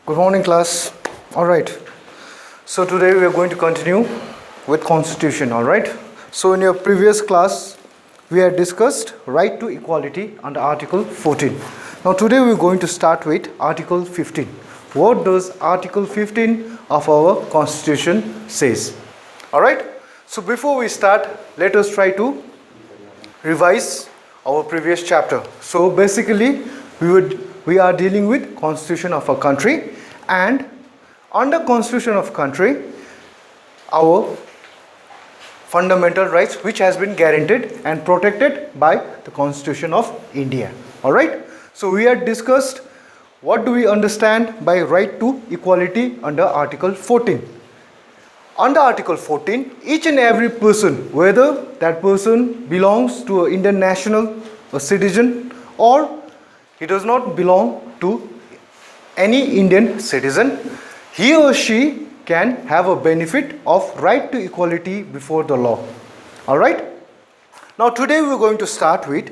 Good morning, class. All right. So today we are going to continue with Constitution. All right. So in your previous class, we had discussed right to equality under Article 14. Now today we are going to start with Article 15. What does Article 15 of our Constitution says? All right. So before we start, let us try to revise our previous chapter. So basically, we are dealing with Constitution of a country, and under Constitution of country, our fundamental rights which has been guaranteed and protected by the Constitution of India. All right. So we had discussed what do we understand by right to equality under Article 14. Under Article 14, each and every person, whether that person belongs to an Indian national, a citizen, or he does not belong to any Indian citizen, he or she can have a benefit of right to equality before the law. All right. Now today we are going to start with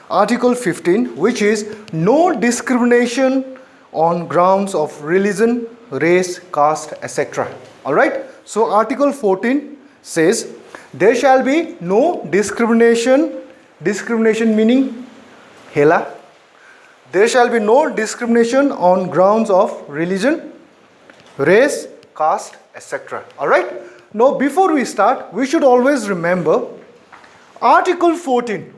Article 15, which is no discrimination on grounds of religion, race, caste, etc. All right. So Article 14 says there shall be no discrimination. Discrimination meaning hela. There shall be no discrimination on grounds of religion, race, caste, etc. All right. Now before we start, we should always remember Article 14.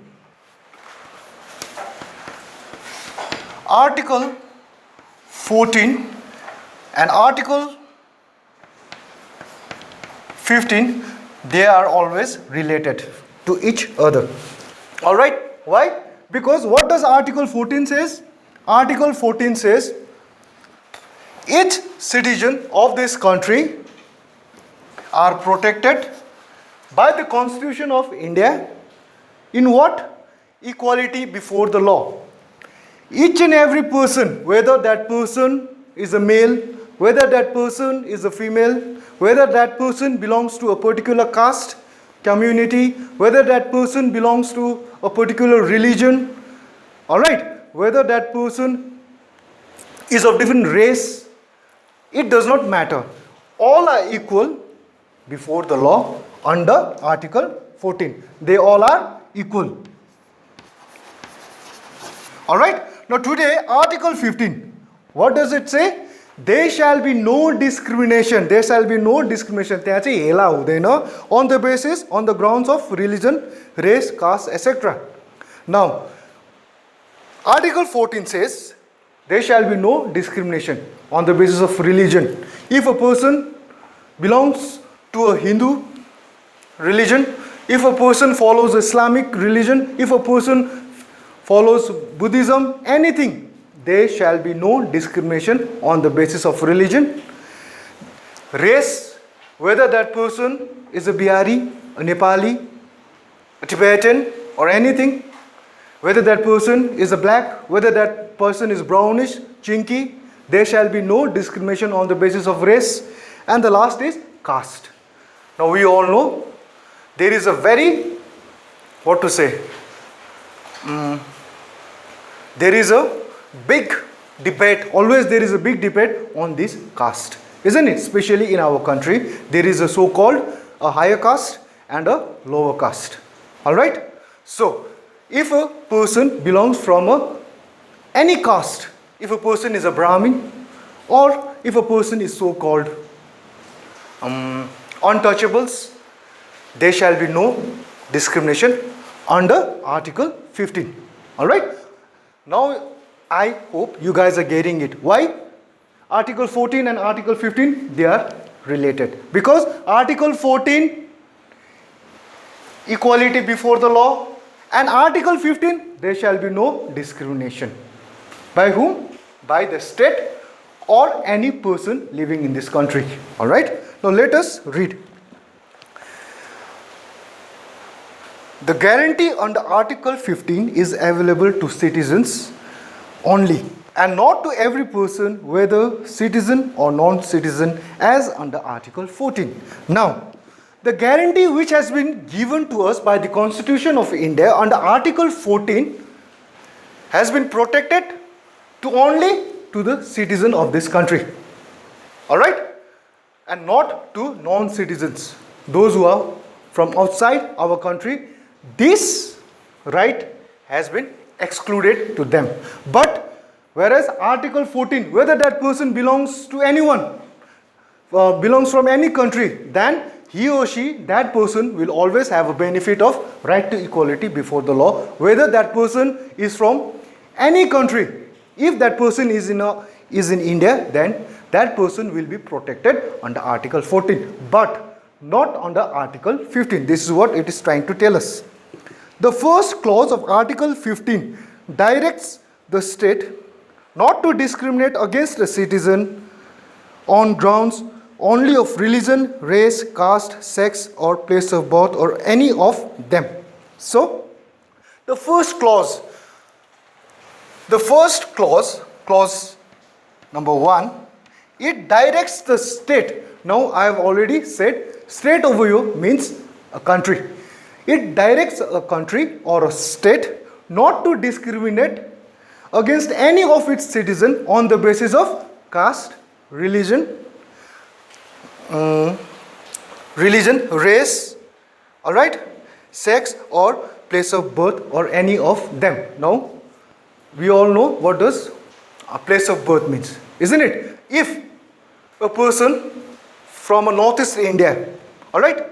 Article 14 and Article 15, they are always related to each other. All right. Why? Because what does Article 14 says? Article 14 says each citizen of this country are protected by the Constitution of India in what? Equality before the law. Each and every person, whether that person is a male, whether that person is a female, whether that person belongs to a particular caste, community, whether that person belongs to a particular religion, all right, whether that person is of different race, it does not matter. All are equal before the law under Article 14. They all are equal. All right. Now today, Article 15, what does it say? There shall be no discrimination. There shall be no discrimination. On the basis, on the grounds of religion, race, caste, etc. Now, Article 14 says there shall be no discrimination on the basis of religion. If a person belongs to a Hindu religion, if a person follows Islamic religion, if a person follows Buddhism, anything, there shall be no discrimination on the basis of religion, race, whether that person is a Bihari, a Nepali, a Tibetan, or anything, whether that person is a black, whether that person is brownish, chinky, there shall be no discrimination on the basis of race. And the last is caste. Now we all know there is a very, there is a big debate, always there is a big debate on this caste, isn't it? Especially in our country, there is a so-called a higher caste and a lower caste. All right. So if a person belongs from any caste, if a person is a Brahmin, or if a person is so-called untouchables, there shall be no discrimination under Article 15. All right. Now I hope you guys are getting it. Why? Article 14 and Article 15, they are related. Because Article 14, equality before the law, and Article 15, there shall be no discrimination. By whom? By the state or any person living in this country. All right. Now let us read. The guarantee under Article 15 is available to citizens only, and not to every person, whether citizen or non-citizen, as under Article 14. Now, the guarantee which has been given to us by the Constitution of India under Article 14 has been protected to only to the citizen of this country. Alright? And not to non-citizens. Those who are from outside our country, this right has been excluded to them. But whereas Article 14, whether that person belongs to anyone, belongs from any country, then he or she, that person will always have a benefit of right to equality before the law, whether that person is from any country. If that person is in India, then that person will be protected under Article 14, but not under Article 15. This is what it is trying to tell us. The first clause of Article 15 directs the state not to discriminate against a citizen on grounds only of religion, race, caste, sex, or place of birth, or any of them. So, the first clause, clause number 1, it directs the state. Now, I have already said state over here means a country. It directs a country or a state not to discriminate against any of its citizens on the basis of caste, religion, race, alright, sex, or place of birth, or any of them. Now, we all know what does a place of birth means, isn't it? If a person from a northeast India, alright,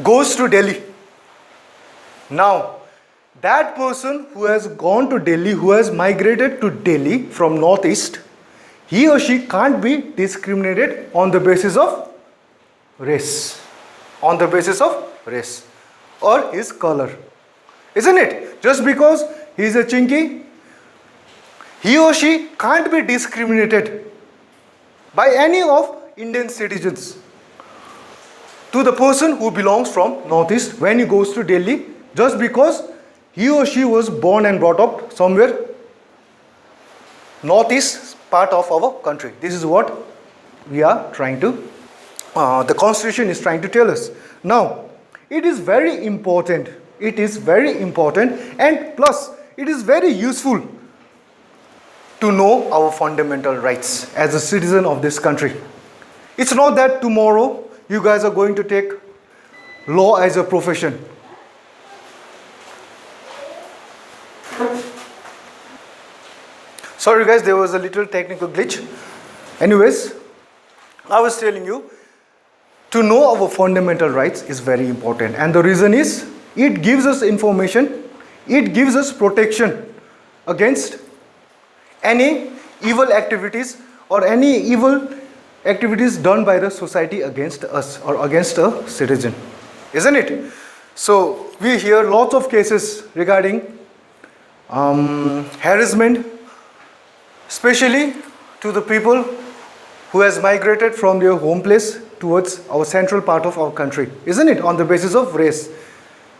goes to Delhi, now that person who has gone to Delhi, who has migrated to Delhi from northeast, he or she can't be discriminated on the basis of race, or his color, isn't it? Just because he is a Chinky, he or she can't be discriminated by any of Indian citizens to the person who belongs from northeast when he goes to Delhi, just because he or she was born and brought up somewhere northeast part of our country. This is what we are trying to, the constitution is trying to tell us. Now, it is very important, and plus it is very useful to know our fundamental rights as a citizen of this country. It's not that tomorrow you guys are going to take law as a profession. Sorry guys, there was a little technical glitch. Anyways, I was telling you, to know our fundamental rights is very important. And the reason is, it gives us information, it gives us protection against any evil activities or any evil activities done by the society against us or against a citizen, isn't it? So we hear lots of cases regarding harassment, especially to the people who has migrated from their home place towards our central part of our country, isn't it? On the basis of race.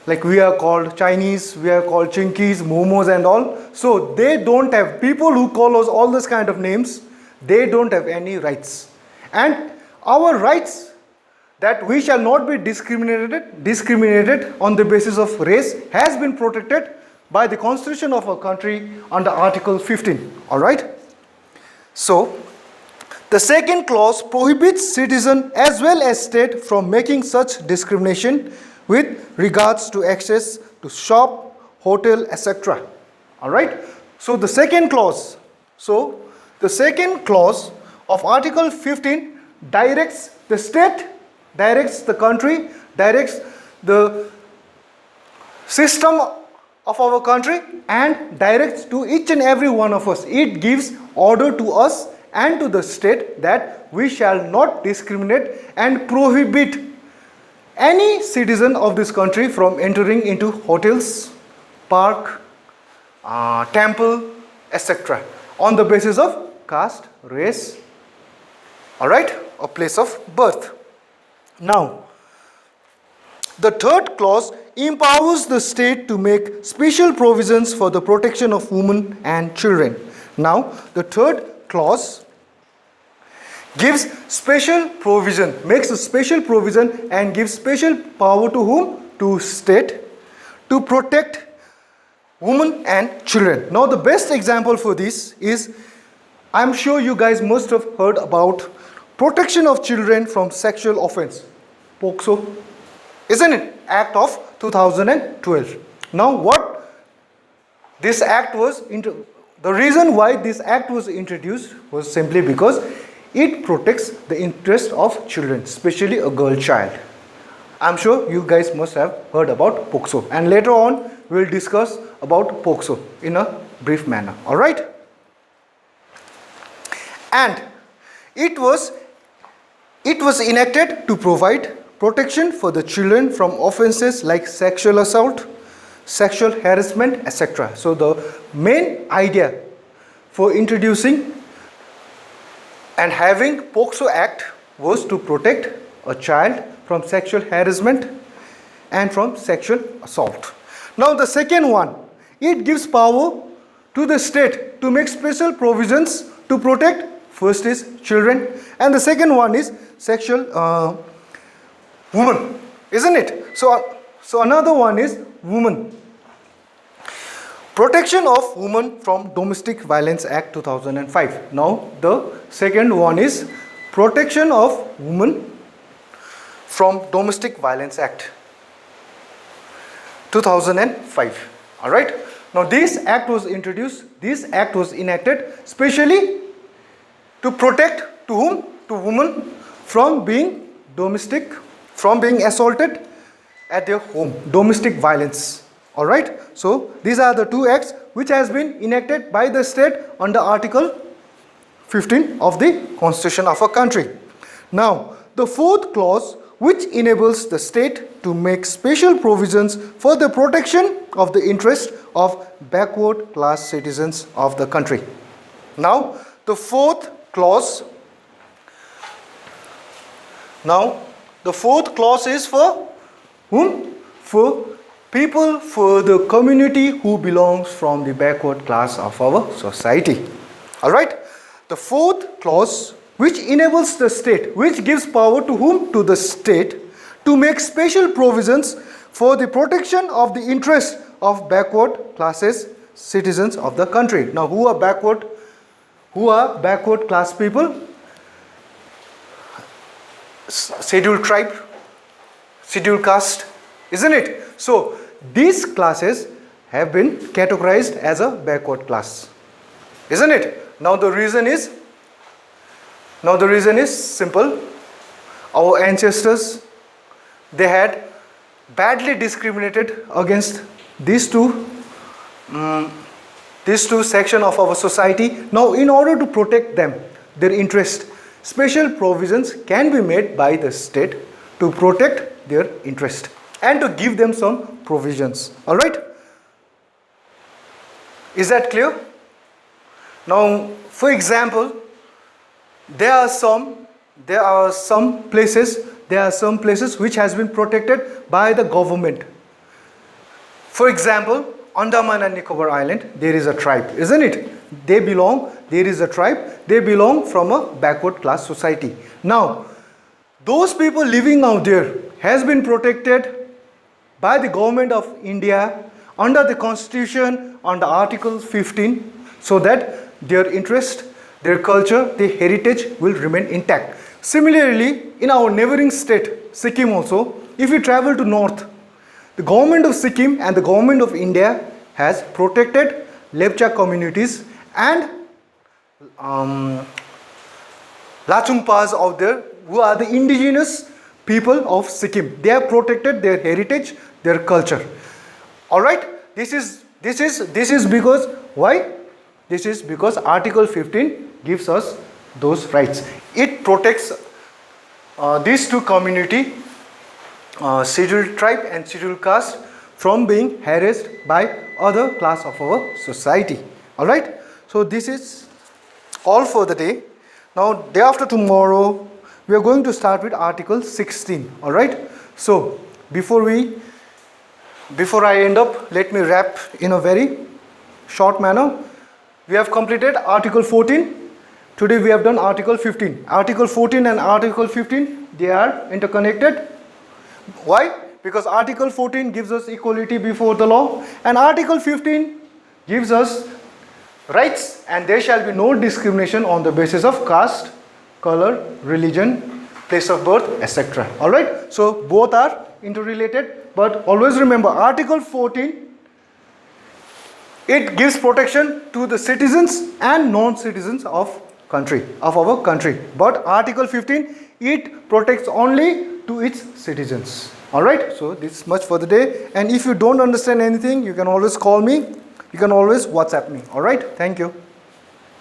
Like we are called Chinese, we are called Chinkies, Momos and all. So they don't have, people who call us all this kind of names, they don't have any rights. And our rights, that we shall not be discriminated on the basis of race, has been protected by the constitution of our country under Article 15. Alright? So, the second clause prohibits citizen as well as state from making such discrimination with regards to access to shop, hotel, etc. Alright? So the second clause of Article 15 directs the state, directs the country, directs the system of our country, and directs to each and every one of us. It gives order to us and to the state that we shall not discriminate and prohibit any citizen of this country from entering into hotels, park, temple, etc. on the basis of caste, race, alright, or place of birth. Now, the third clause empowers the state to make special provisions for the protection of women and children. Now, the third clause gives special provision, makes a special provision and gives special power to whom? To state, to protect women and children. Now the best example for this is, I'm sure you guys must have heard about protection of children from sexual offense, POCSO, isn't it? Act of 2012. Now what this act was, the reason why this act was introduced was simply because it protects the interest of children, especially a girl child. I'm sure you guys must have heard about POCSO, and later on we'll discuss about POCSO in a brief manner, alright? And it was enacted to provide protection for the children from offenses like sexual assault, sexual harassment, etc. So the main idea for introducing and having POCSO Act was to protect a child from sexual harassment and from sexual assault. Now the second one, it gives power to the state to make special provisions to protect. First is children, and the second one is sexual women, isn't it? So another one is women. Protection of Women from Domestic Violence Act 2005. Now the second one is Protection of Women from Domestic Violence Act 2005. Alright. Now this act was introduced, this act was enacted specially to protect to whom? To women from being assaulted at their home, domestic violence. Alright, so these are the two acts which has been enacted by the state under Article 15 of the Constitution of our country. Now, the fourth clause, which enables the state to make special provisions for the protection of the interest of backward class citizens of the country. Now, the fourth clause is for whom? For people, for the community who belongs from the backward class of our society. Alright? The fourth clause, which enables the state, which gives power to whom? To the state, to make special provisions for the protection of the interest of backward classes, citizens of the country. Now, who are backward class people? Scheduled tribe, scheduled caste, isn't it? So these classes have been categorized as a backward class, isn't it? Now the reason is simple. Our ancestors, they had badly discriminated against these two sections of our society. Now, in order to protect them, their interest, special provisions can be made by the state to protect their interest and to give them some provisions. All right? Is that clear? Now, for example, there are some places which has been protected by the government. For example, Andaman and Nicobar Island, there is a tribe, isn't it? There is a tribe, they belong from a backward class society. Now, those people living out there has been protected by the government of India under the Constitution, under Article 15, so that their interest, their culture, their heritage will remain intact. Similarly, in our neighboring state, Sikkim also, if you travel to north, the government of Sikkim and the government of India has protected Lepcha communities and Lachungpas out there, who are the indigenous people of Sikkim. They have protected their heritage, their culture. Alright, this is because, why? This is because Article 15 gives us those rights. It protects these two community, scheduled tribe and scheduled caste, from being harassed by other class of our society. Alright, so this is all for the day. Now, day after tomorrow, we are going to start with Article 16. Alright, so before I end up, let me wrap in a very short manner. We have completed Article 14. Today we have done Article 15. Article 14 and Article 15, they are interconnected. Why? Because Article 14 gives us equality before the law, and Article 15 gives us rights, and there shall be no discrimination on the basis of caste, color, religion, place of birth, etc. Alright, so both are interrelated, but always remember Article 14, it gives protection to the citizens and non-citizens of our country. But Article 15, it protects only to its citizens. Alright, so this much for the day. And if you don't understand anything, you can always call me. You can always WhatsApp me. Alright, thank you.